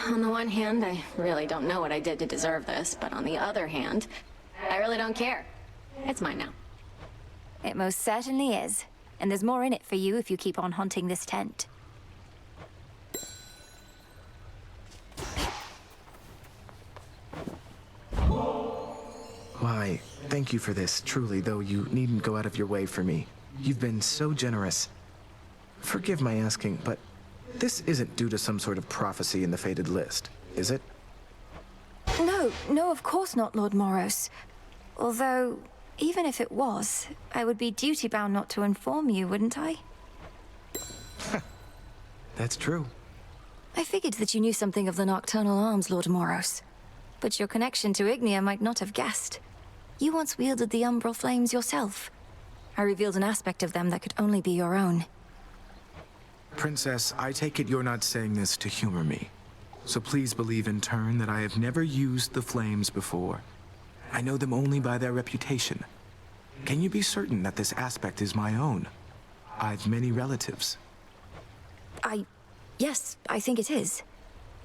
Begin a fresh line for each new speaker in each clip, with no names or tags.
on the one hand, I really don't know what I did to deserve this, but on the other hand, I really don't care. It's mine now.
It most certainly is. And there's more in it for you if you keep on haunting this tent.
Why, thank you for this, truly, though you needn't go out of your way for me. You've been so generous. Forgive my asking, but this isn't due to some sort of prophecy in the Fated List, is it?
No, of course not, Lord Moros. Although, even if it was, I would be duty-bound not to inform you, wouldn't I?
That's true.
I figured that you knew something of the Nocturnal Arms, Lord Moros. But your connection to Ignia might not have guessed. You once wielded the Umbral Flames yourself. I revealed an aspect of them that could only be your own.
Princess, I take it you're not saying this to humor me. So please believe in turn that I have never used the flames before. I know them only by their reputation. Can you be certain that this aspect is my own? I've many relatives.
Yes, I think it is.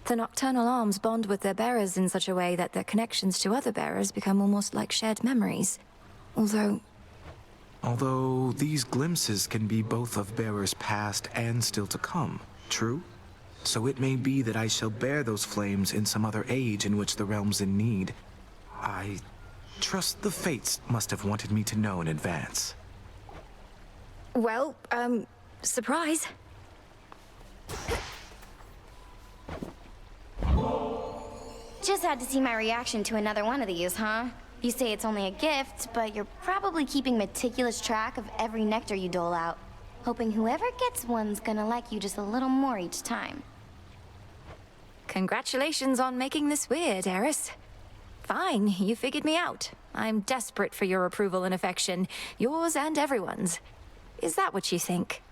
The Nocturnal Arms bond with their bearers in such a way that their connections to other bearers become almost like shared memories.
Although these glimpses can be both of bearers past and still to come, true? So it may be that I shall bear those flames in some other age in which the realm's in need. I trust the fates must have wanted me to know in advance.
Well, surprise.
Just had to see my reaction to another one of these, huh? You say it's only a gift, but you're probably keeping meticulous track of every nectar you dole out, hoping whoever gets one's gonna like you just a little more each time.
Congratulations on making this weird, Eris. Fine, you figured me out. I'm desperate for your approval and affection, yours and everyone's. Is that what you think?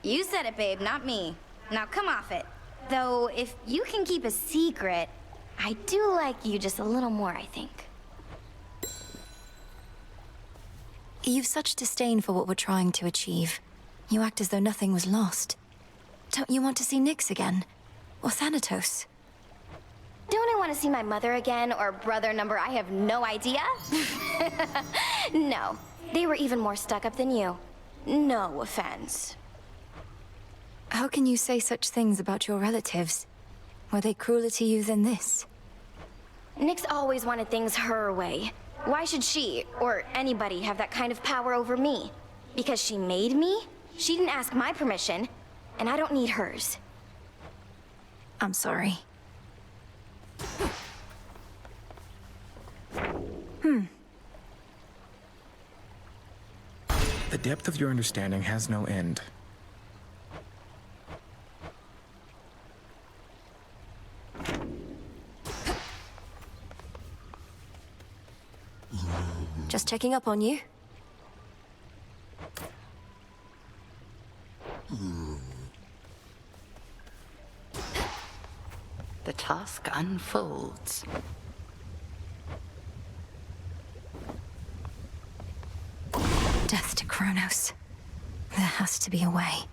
You said it, babe, not me. Now come off it. Though, if you can keep a secret, I do like you just a little more, I think.
You've such disdain for what we're trying to achieve. You act as though nothing was lost. Don't you want to see Nyx again? Or Thanatos?
Don't I want to see my mother again, or brother number I have no idea? No, they were even more stuck up than you. No offense.
How can you say such things about your relatives? Were they crueler to you than this?
Nyx always wanted things her way. Why should she, or anybody, have that kind of power over me? Because she made me? She didn't ask my permission, and I don't need hers.
I'm sorry.
The depth of your understanding has no end.
Just checking up on you.
The task unfolds.
Death to Kronos. There has to be a way.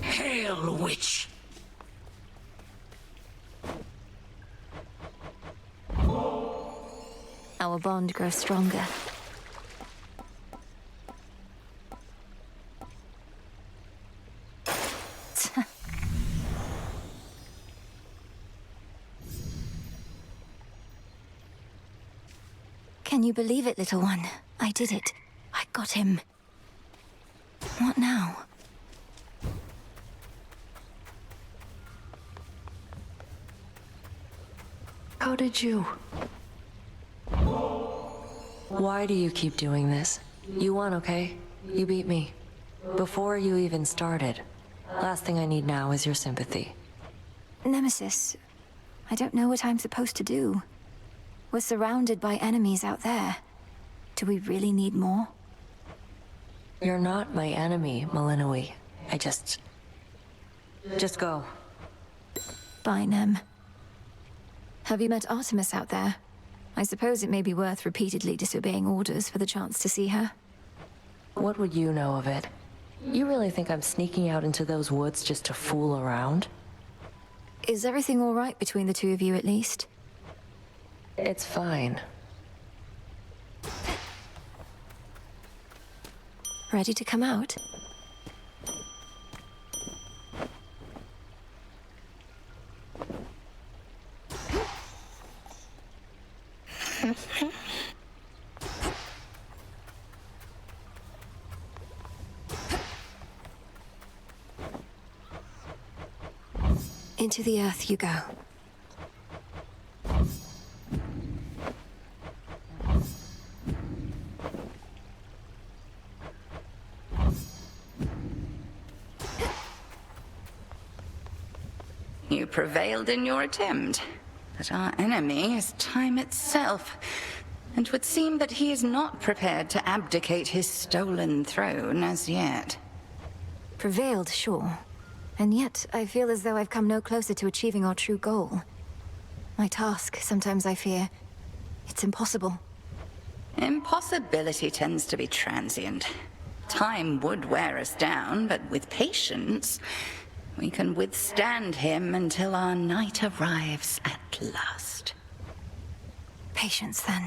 Hail, witch!
Our bond grows stronger. Can you believe it, little one? I did it. I got him. What now?
How did you? Why do you keep doing this? You won, okay? You beat me. Before you even started. Last thing I need now is your sympathy.
Nemesis, I don't know what I'm supposed to do. We're surrounded by enemies out there. Do we really need more?
You're not my enemy, Malinois. I just go.
Bye, Nem. Have you met Artemis out there? I suppose it may be worth repeatedly disobeying orders for the chance to see her.
What would you know of it? You really think I'm sneaking out into those woods just to fool around?
Is everything all right between the two of you, at least?
It's fine.
Ready to come out? Into the earth you go.
You prevailed in your attempt, but our enemy is time itself. And it would seem that he is not prepared to abdicate his stolen throne as yet.
Prevailed, sure. And yet, I feel as though I've come no closer to achieving our true goal. My task, sometimes I fear, it's impossible.
Impossibility tends to be transient. Time would wear us down, but with patience, we can withstand him until our night arrives at last.
Patience, then.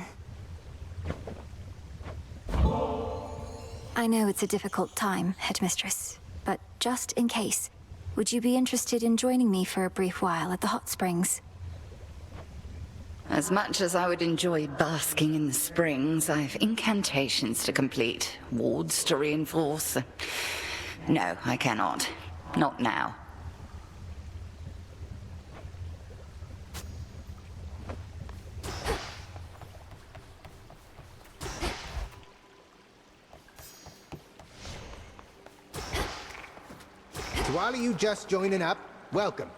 I know it's a difficult time, Headmistress, but just in case, would you be interested in joining me for a brief while at the hot springs?
As much as I would enjoy basking in the springs, I've incantations to complete, wards to reinforce. No, I cannot. Not now.
To all of you just joining up, welcome.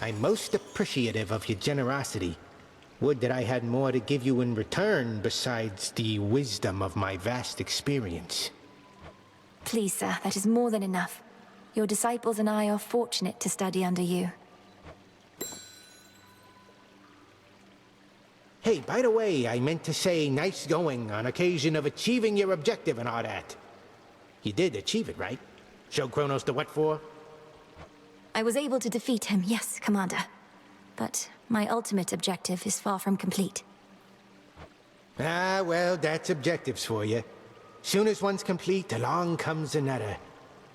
I'm most appreciative of your generosity. Would that I had more to give you in return besides the wisdom of my vast experience.
Please, sir, that is more than enough. Your disciples and I are fortunate to study under you.
Hey, by the way, I meant to say nice going on occasion of achieving your objective and all that. You did achieve it, right? Show Kronos the what for?
I was able to defeat him, yes, Commander. But my ultimate objective is far from complete.
Ah, well, that's objectives for you. Soon as one's complete, along comes another.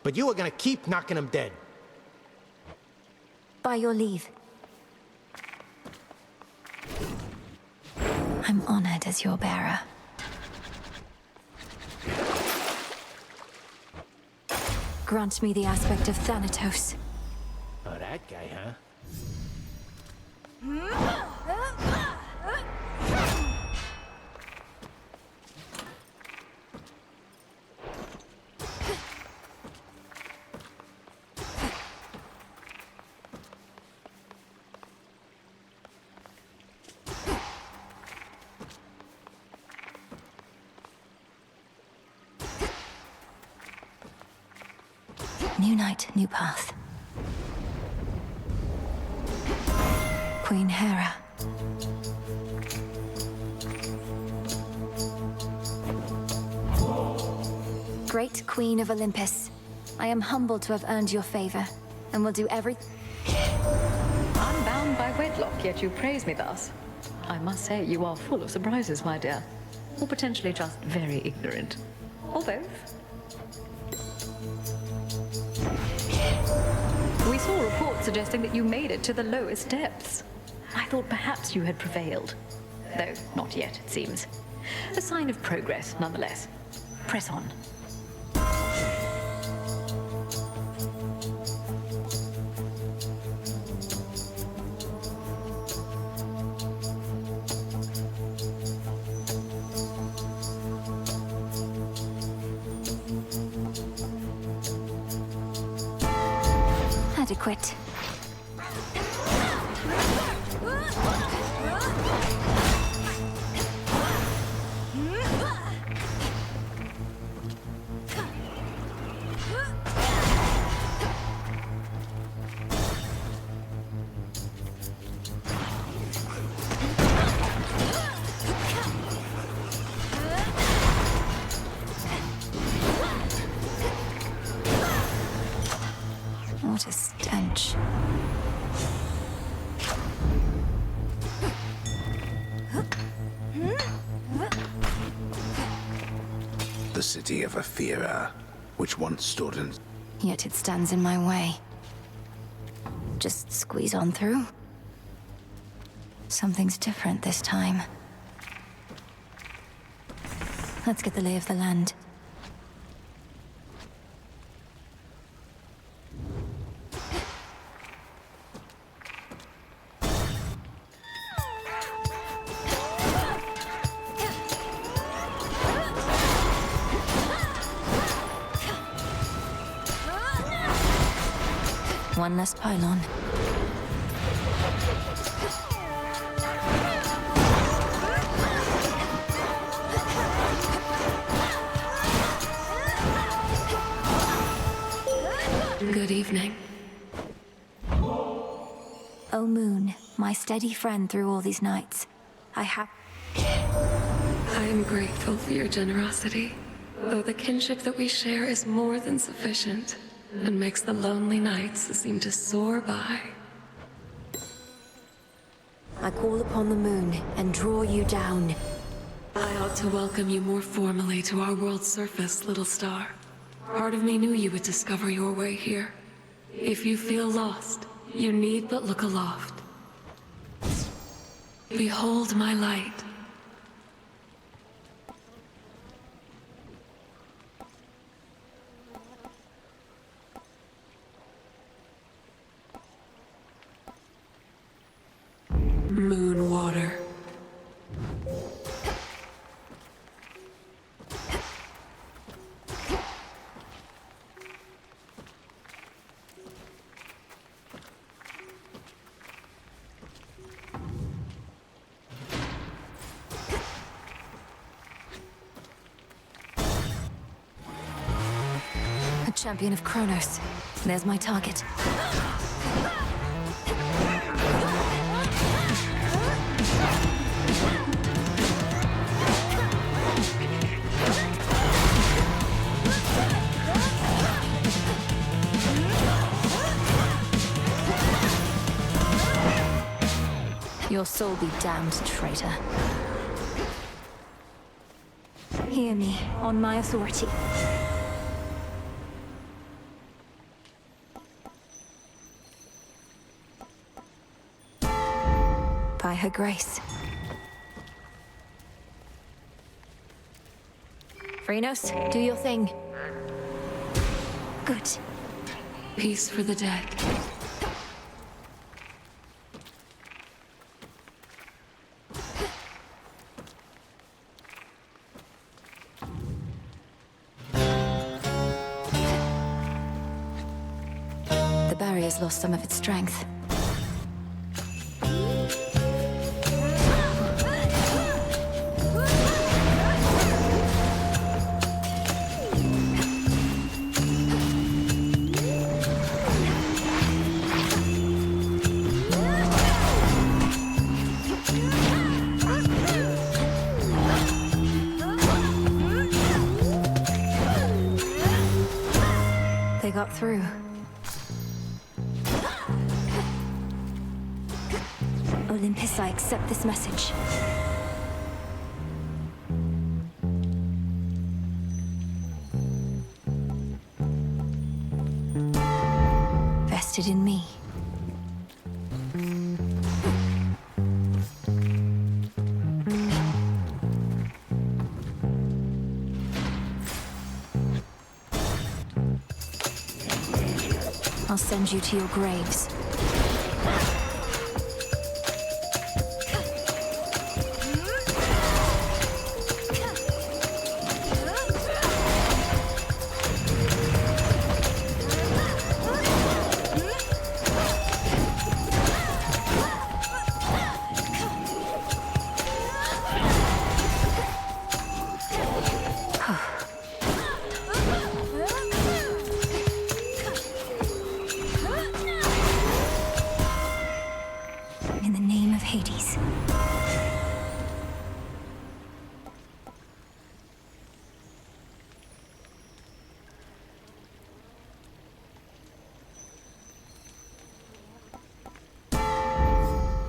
But you are gonna keep knocking them dead.
By your leave. I'm honored as your bearer. Grant me the aspect of Thanatos.
Oh, that guy, huh?
New night, new path. Queen Hera. Great Queen of Olympus, I am humbled to have earned your favor, and will do everything.
Unbound by wedlock, yet you praise me thus. I must say you are full of surprises, my dear. Or potentially just very ignorant. Or both. We saw reports suggesting that you made it to the lowest depths. I thought perhaps you had prevailed. Though not yet, it seems. A sign of progress, nonetheless. Press on.
Adequate.
city of Athera, which once stood in...
Yet it stands in my way. Just squeeze on through. Something's different this time. Let's get the lay of the land. One less pylon.
Good evening.
Oh, Moon, my steady friend through all these nights.
I am grateful for your generosity, though the kinship that we share is more than sufficient, and makes the lonely nights seem to soar by.
I call upon the moon and draw you down.
I ought to welcome you more formally to our world's surface, little star. Part of me knew you would discover your way here. If you feel lost, you need but look aloft. Behold my light. Moon water.
A champion of Kronos. There's my target. Your soul be damned, traitor. Hear me, on my authority. By her grace. Phrenos, do your thing. Good.
Peace for the dead.
The barrier's lost some of its strength. They got through. Olympus, I accept this message. Vested in me. I'll send you to your graves. In the name of Hades.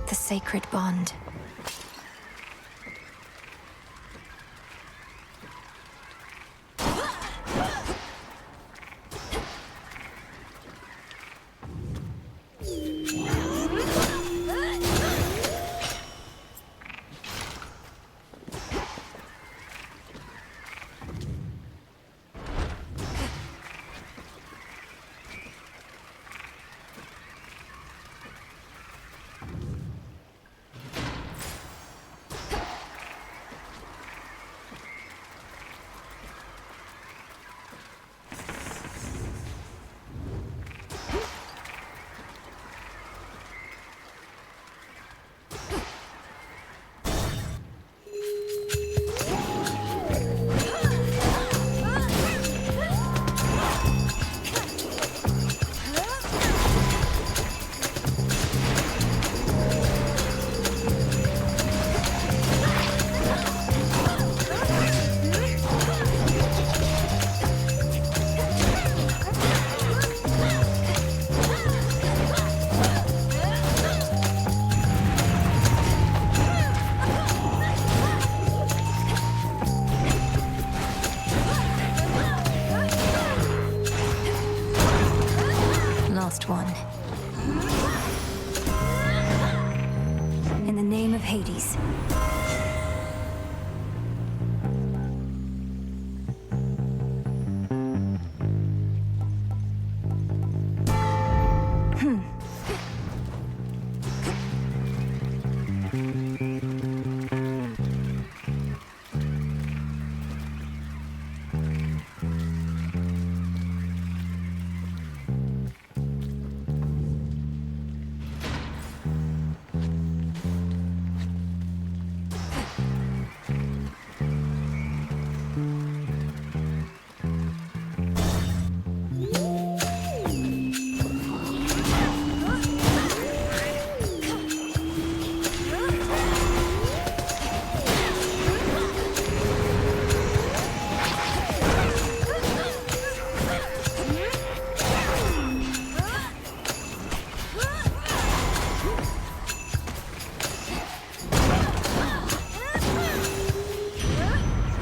The sacred bond. in the name of Hades.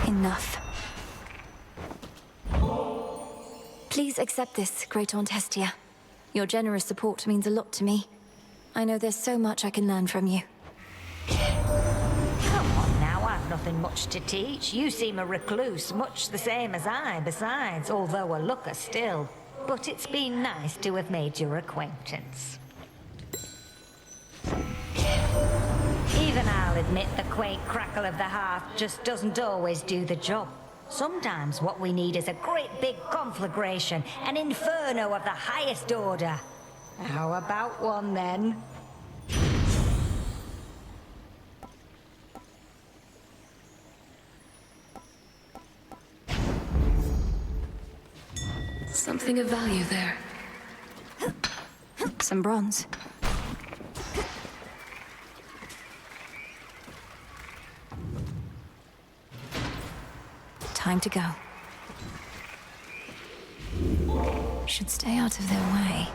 Enough. Please accept this, Great Aunt Hestia. Your generous support means a lot to me. I know there's so much I can learn from you.
Come on now, I've nothing much to teach. You seem a recluse, much the same as I, besides, although a looker still. But it's been nice to have made your acquaintance. Even I'll admit the quaint crackle of the hearth just doesn't always do the job. Sometimes what we need is a great big conflagration, an inferno of the highest order. How about one then?
Something of value there.
Some bronze. Time to go. Should stay out of their way.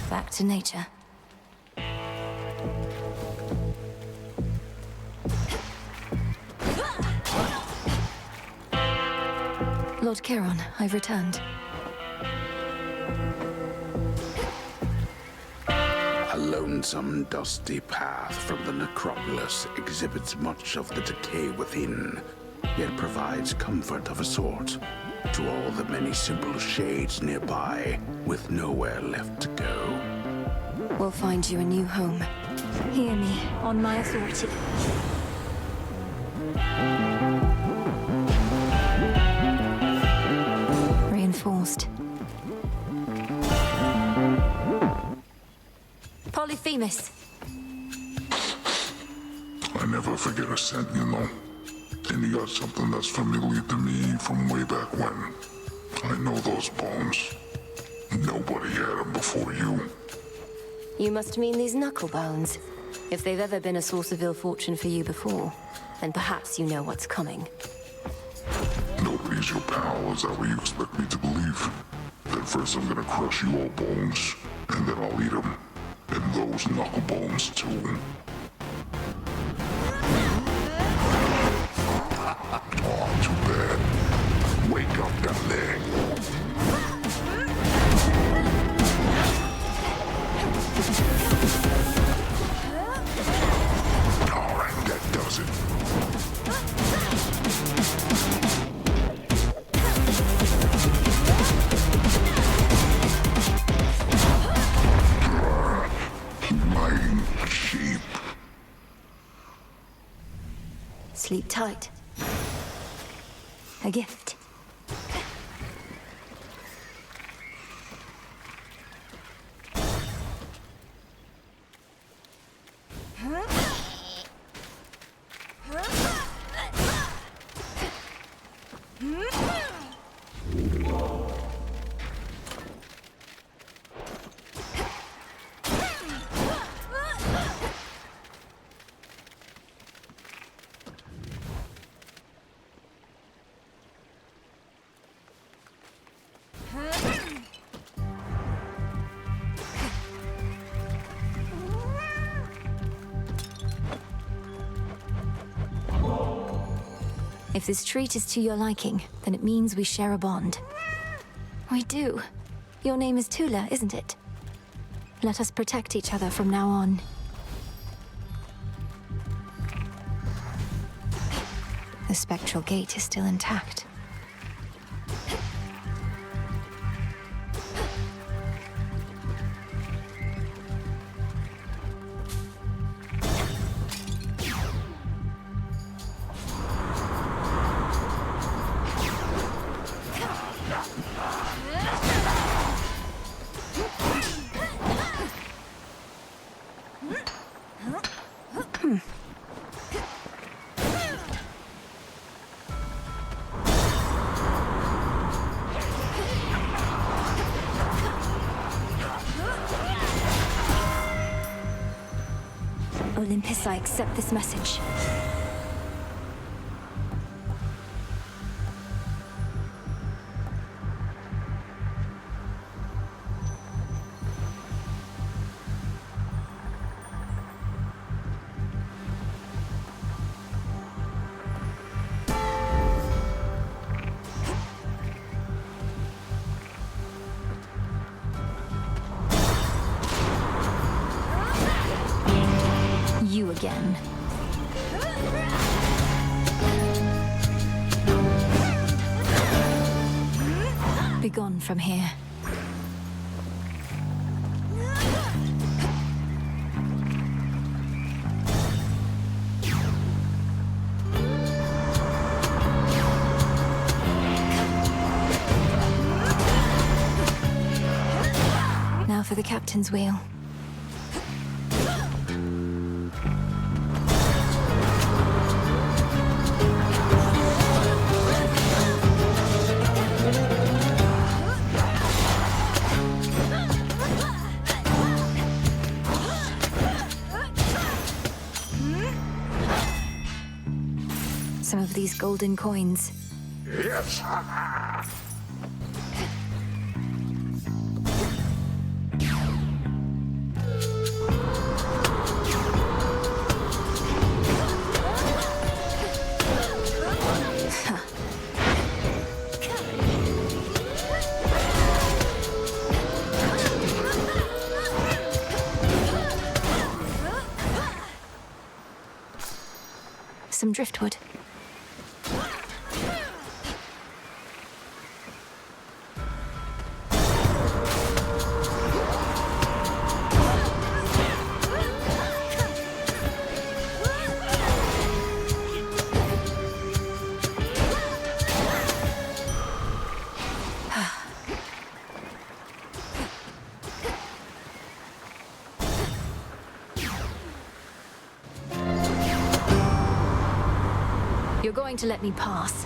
Back to nature. Lord Charon, I've returned.
A lonesome, dusty path from the necropolis exhibits much of the decay within, yet provides comfort of a sort to all the many simple shades nearby, with nowhere left to go.
We'll find you a new home. Hear me, on my authority. Reinforced. Polyphemus.
I never forget a scent, you know. And you got something that's familiar to me from way back when. I know those bones. Nobody had them before you.
You must mean these knuckle bones. If they've ever been a source of ill fortune for you before, then perhaps you know what's coming.
Nobody's your pal, is that what you expect me to believe? Then first I'm gonna crush you all bones, and then I'll eat them. And those knuckle bones too. Oh, too bad. Wake up down there. All right, that does it. Lying sheep.
Sleep tight. A gift. If this treat is to your liking, then it means we share a bond. We do. Your name is Tula, isn't it? Let us protect each other from now on. The spectral gate is still intact. Olympus, I accept this message. You again. Begone from here. Now for the captain's wheel. Some of these golden coins.
Yes!
Some driftwood. You're going to let me pass.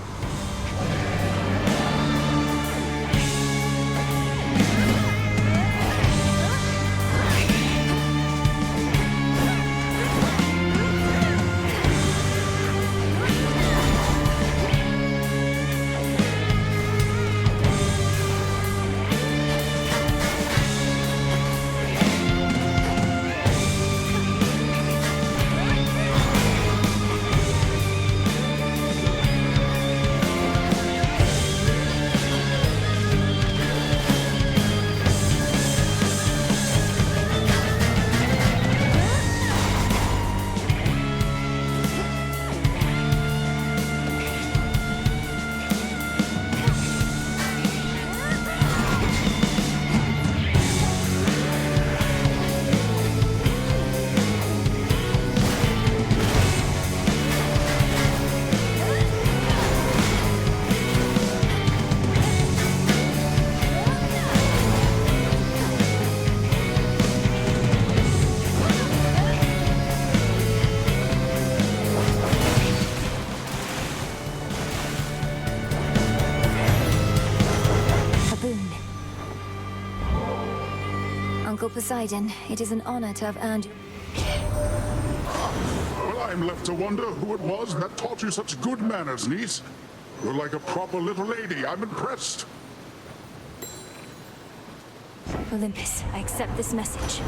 Uncle Poseidon, it is an honor to have earned you.
Well, I'm left to wonder who it was that taught you such good manners, niece. You're like a proper little lady. I'm impressed.
Olympus, I accept this message.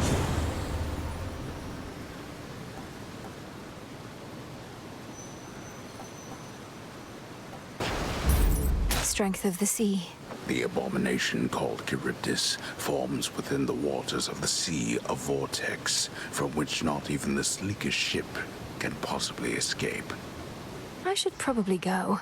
Strength of the sea.
The abomination called Charybdis forms within the waters of the sea a vortex from which not even the sleekest ship can possibly escape.
I should probably go.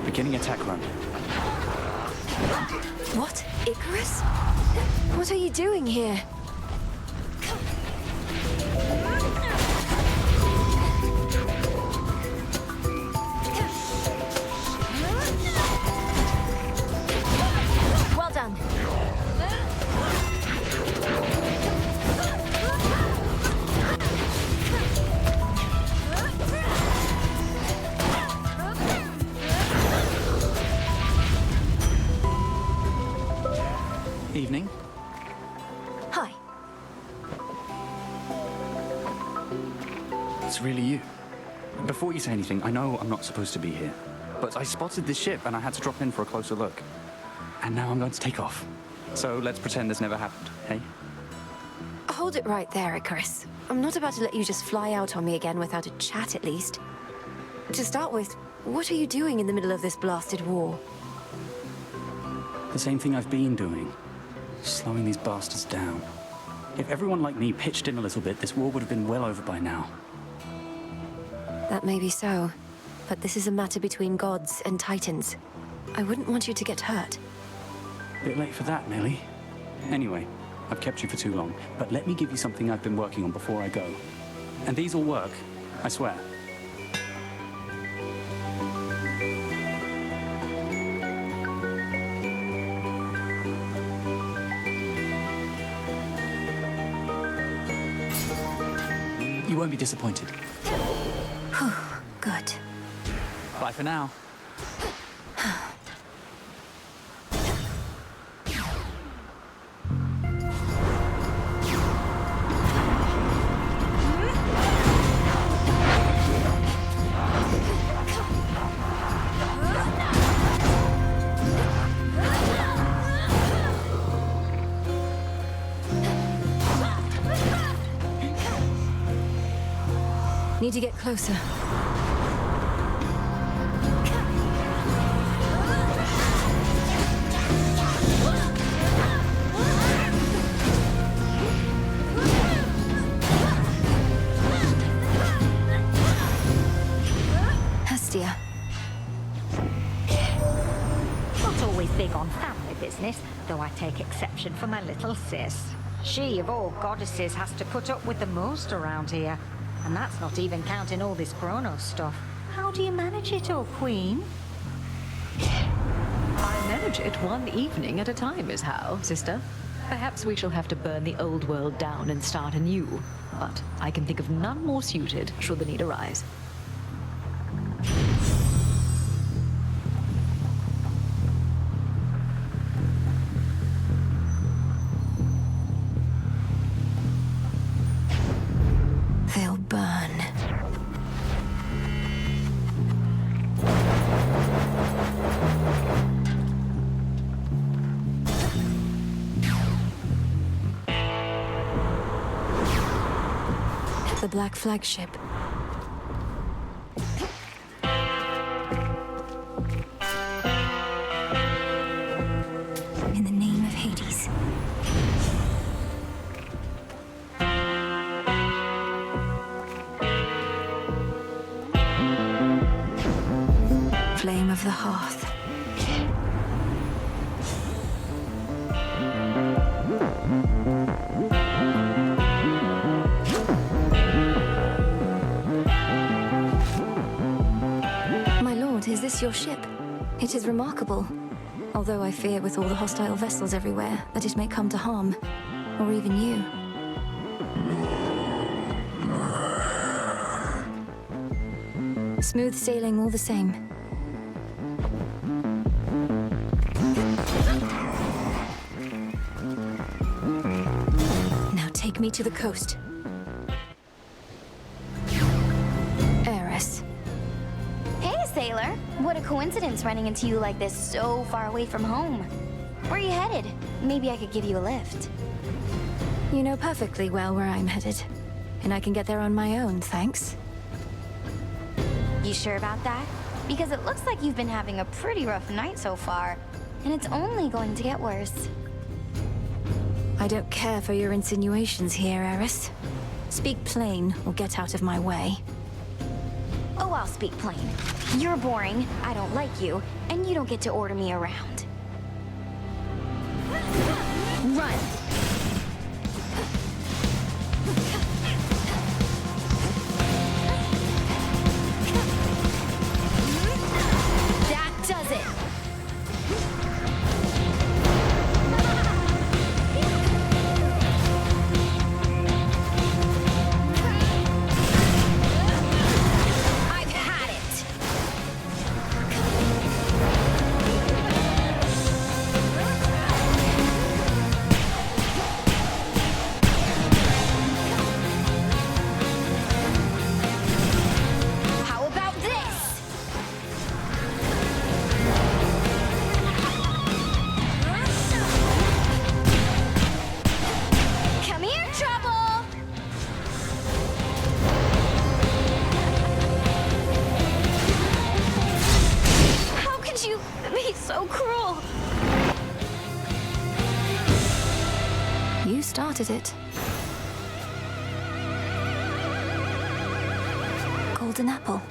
Beginning attack run.
What? Icarus? What are you doing here? Well done.
Evening.
Hi.
It's really you. Before you say anything, I know I'm not supposed to be here, but I spotted this ship and I had to drop in for a closer look. And now I'm going to take off. So let's pretend this never happened, hey?
Hold it right there, Icarus. I'm not about to let you just fly out on me again without a chat, at least. To start with, what are you doing in the middle of this blasted war?
The same thing I've been doing. Slowing these bastards down. If everyone like me pitched in a little bit, this war would have been well over by now.
That may be so, but this is a matter between gods and titans. I wouldn't want you to get hurt.
Bit late for that, Millie. Anyway, I've kept you for too long, but let me give you something I've been working on before I go. And these will work, I swear. You won't be disappointed.
Good.
Bye for now.
Need to get closer. Hestia.
Not always big on family business, though I take exception for my little sis. She, of all goddesses, has to put up with the most around here. And that's not even counting all this Kronos stuff. How do you manage it, oh queen?
I manage it one evening at a time is how, sister. Perhaps we shall have to burn the old world down and start anew. But I can think of none more suited should the need arise.
They'll burn. The Black Flagship. In the name of Hades. Flame of the Hearth. My lord, is this your ship? It is remarkable. Although I fear with all the hostile vessels everywhere that it may come to harm. Or even you. Smooth sailing all the same. Now take me to the coast. Eris.
Hey, sailor. What a coincidence running into you like this so far away from home. Where are you headed? Maybe I could give you a lift.
You know perfectly well where I'm headed. And I can get there on my own, thanks.
You sure about that? Because it looks like you've been having a pretty rough night so far, and it's only going to get worse.
I don't care for your insinuations here, Eris. Speak plain, or get out of my way.
Oh, I'll speak plain. You're boring, I don't like you, and you don't get to order me around. Run! That does it! I've had it! How about this? Come here, Trouble! How could you be so cruel?
You started it. Golden apple.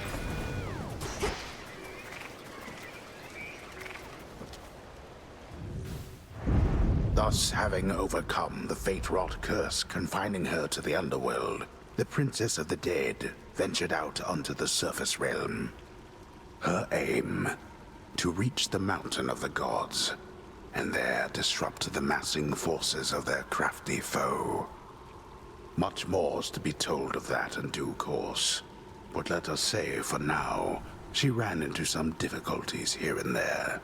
Thus, having overcome the fate-wrought curse confining her to the underworld, the Princess of the Dead ventured out onto the surface realm. Her aim, to reach the Mountain of the Gods, and there disrupt the massing forces of their crafty foe. Much more is to be told of that in due course, but let us say, for now, she ran into some difficulties here and there.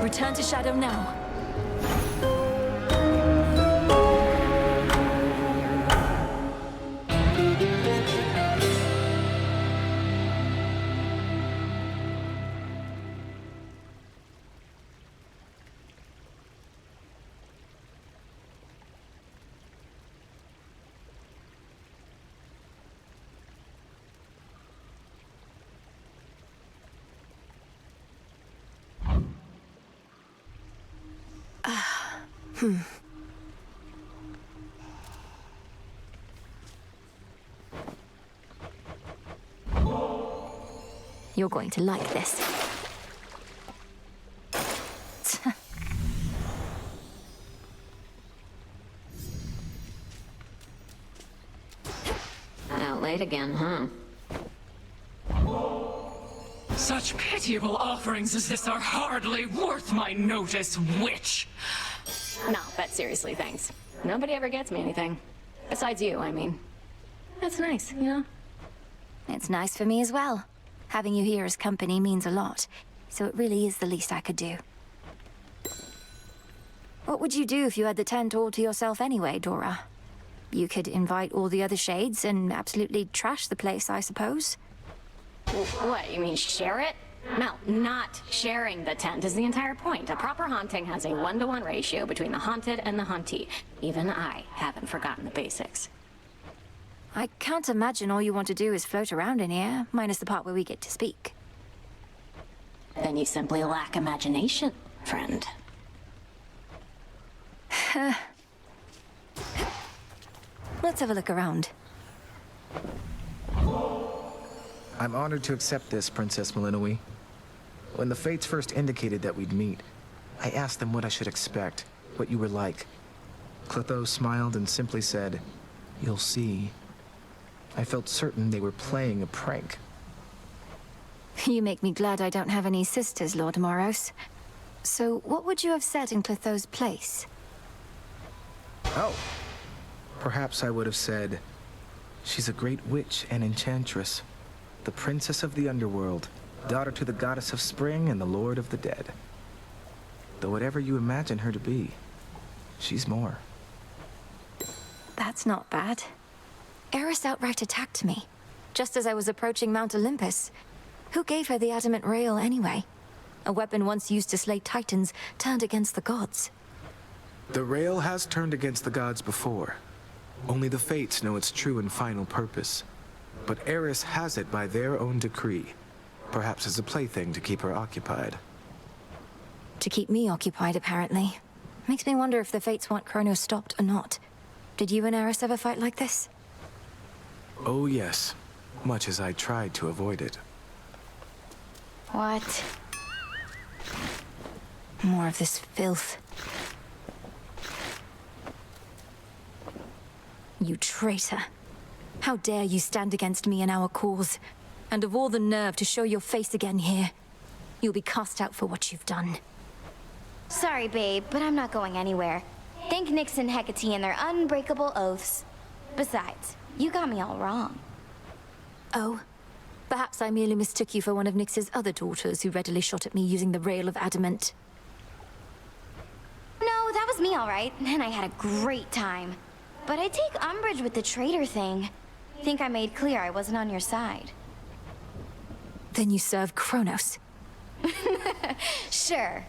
Return to Shadow now. You're going to like this.
Out late again, huh?
Such pitiable offerings as this are hardly worth my notice, witch!
No, but seriously, thanks. Nobody ever gets me anything. Besides you, I mean. That's nice, you know?
It's nice for me as well. Having you here as company means a lot, so it really is the least I could do. What would you do if you had the tent all to yourself anyway, Dora? You could invite all the other shades and absolutely trash the place, I suppose.
What, you mean share it? No, not sharing the tent is the entire point. A proper haunting has a 1-to-1 ratio between the haunted and the hauntee. Even I haven't forgotten the basics.
I can't imagine all you want to do is float around in here, minus the part where we get to speak.
Then you simply lack imagination, friend.
Let's have a look around.
I'm honored to accept this, Princess Malinois. When the Fates first indicated that we'd meet, I asked them what I should expect, what you were like. Clotho smiled and simply said, "You'll see." I felt certain they were playing a prank.
You make me glad I don't have any sisters, Lord Moros. So, what would you have said in Clotho's place?
Oh. Perhaps I would have said, She's a great witch and enchantress, the princess of the underworld, daughter to the goddess of spring and the lord of the dead. Though whatever you imagine her to be, she's more.
That's not bad. Eris outright attacked me, just as I was approaching Mount Olympus. Who gave her the adamant rail anyway? A weapon once used to slay titans, turned against the gods.
The rail has turned against the gods before. Only the Fates know its true and final purpose. But Eris has it by their own decree, perhaps as a plaything to keep her occupied.
To keep me occupied, apparently. Makes me wonder if the Fates want Kronos stopped or not. Did you and Eris ever fight like this?
Oh yes, much as I tried to avoid it.
What?
More of this filth. You traitor. How dare you stand against me and our cause? And of all the nerve to show your face again here. You'll be cast out for what you've done.
Sorry, babe, but I'm not going anywhere. Thank Nyx and Hecate and their unbreakable oaths. Besides, you got me all wrong.
Oh? Perhaps I merely mistook you for one of Nyx's other daughters who readily shot at me using the rail of adamant.
No, that was me all right, and I had a great time. But I take umbrage with the traitor thing. Think I made clear I wasn't on your side.
Then you serve Kronos.
Sure.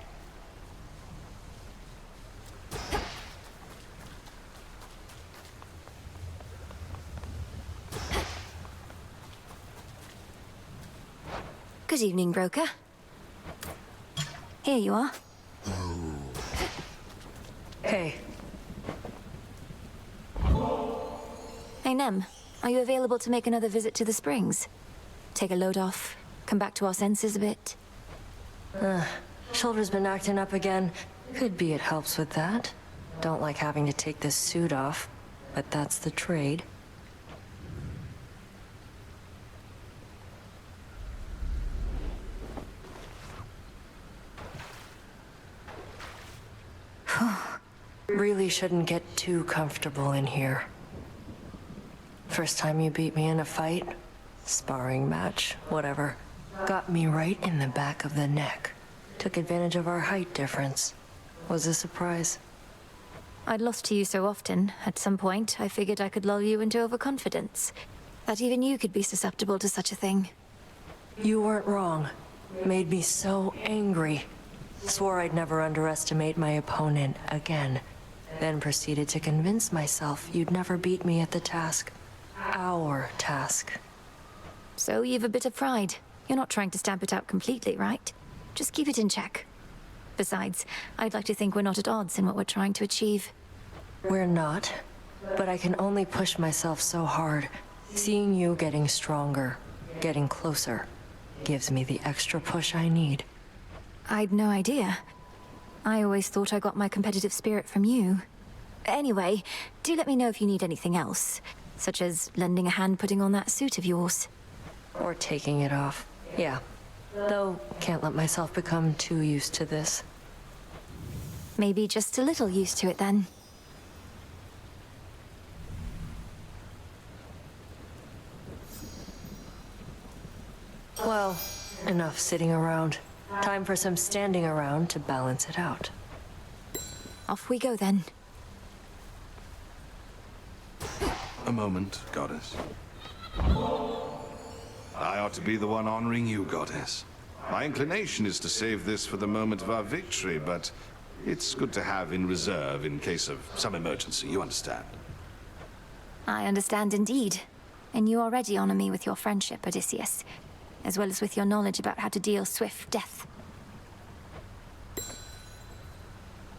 Good evening, broker. Here you are.
Hey.
Hey, Nem. Are you available to make another visit to the springs? Take a load off, come back to our senses a bit.
Shoulder's been acting up again. Could be it helps with that. Don't like having to take this suit off, but that's the trade. Really shouldn't get too comfortable in here. First time you beat me in a fight, sparring match, whatever, got me right in the back of the neck. Took advantage of our height difference. Was a surprise.
I'd lost to you so often, at some point, I figured I could lull you into overconfidence. That even you could be susceptible to such a thing.
You weren't wrong. Made me so angry. Swore I'd never underestimate my opponent again. Then proceeded to convince myself you'd never beat me at the task. Our task.
So you've a bit of pride. You're not trying to stamp it out completely, right? Just keep it in check. Besides, I'd like to think we're not at odds in what we're trying to achieve.
We're not. But I can only push myself so hard. Seeing you getting stronger, getting closer, gives me the extra push I need.
I'd no idea. I always thought I got my competitive spirit from you. Anyway, do let me know if you need anything else, such as lending a hand putting on that suit of yours.
Or taking it off. Yeah. Though, can't let myself become too used to this.
Maybe just a little used to it then.
Well, enough sitting around. Time for some standing around to balance it out.
Off we go then.
A moment, Goddess. I ought to be the one honoring you, Goddess. My inclination is to save this for the moment of our victory, but it's good to have in reserve in case of some emergency, you understand?
I understand indeed. And you already honor me with your friendship, Odysseus, as well as with your knowledge about how to deal swift death.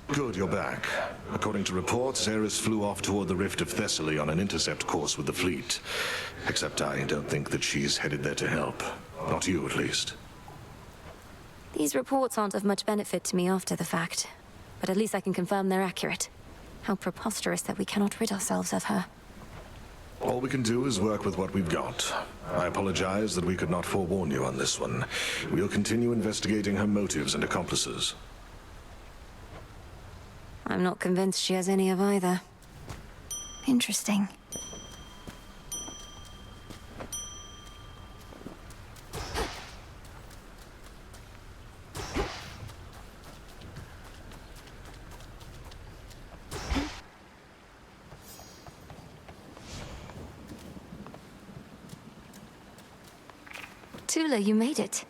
Good, you're back. According to reports, Eris flew off toward the Rift of Thessaly on an intercept course with the fleet. Except I don't think that she's headed there to help. Not you, at least.
These reports aren't of much benefit to me after the fact, but at least I can confirm they're accurate. How preposterous that we cannot rid ourselves of her.
All we can do is work with what we've got. I apologize that we could not forewarn you on this one. We'll continue investigating her motives and accomplices.
I'm not convinced she has any of either. Interesting. Tula, you made it.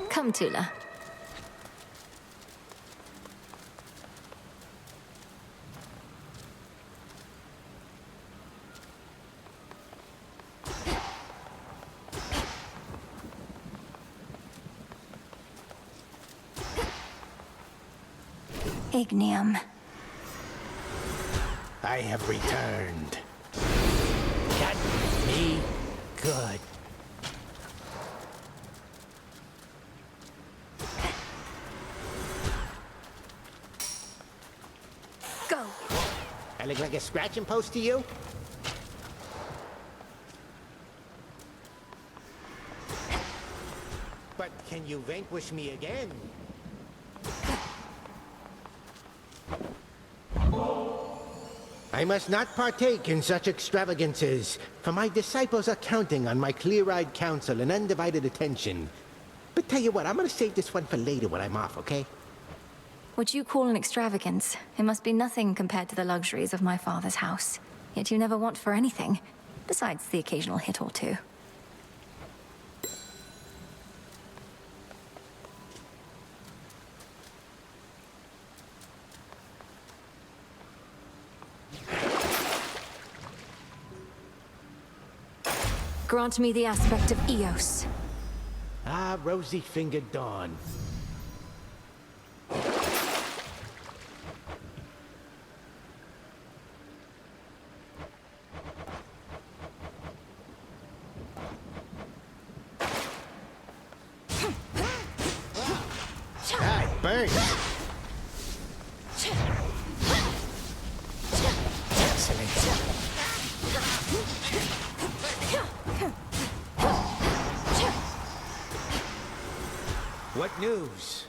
Come, Tula. Ignium.
I have returned. Got me good.
Go.
I look like a scratching post to you? But can you vanquish me again? I must not partake in such extravagances, for my disciples are counting on my clear-eyed counsel and undivided attention. But tell you what, I'm gonna save this one for later when I'm off, okay?
What you call an extravagance, it must be nothing compared to the luxuries of my father's house. Yet you never want for anything, besides the occasional hit or two. Grant me the aspect of Eos.
Ah, rosy-fingered dawn. Ah, it burns. Excellent. What news?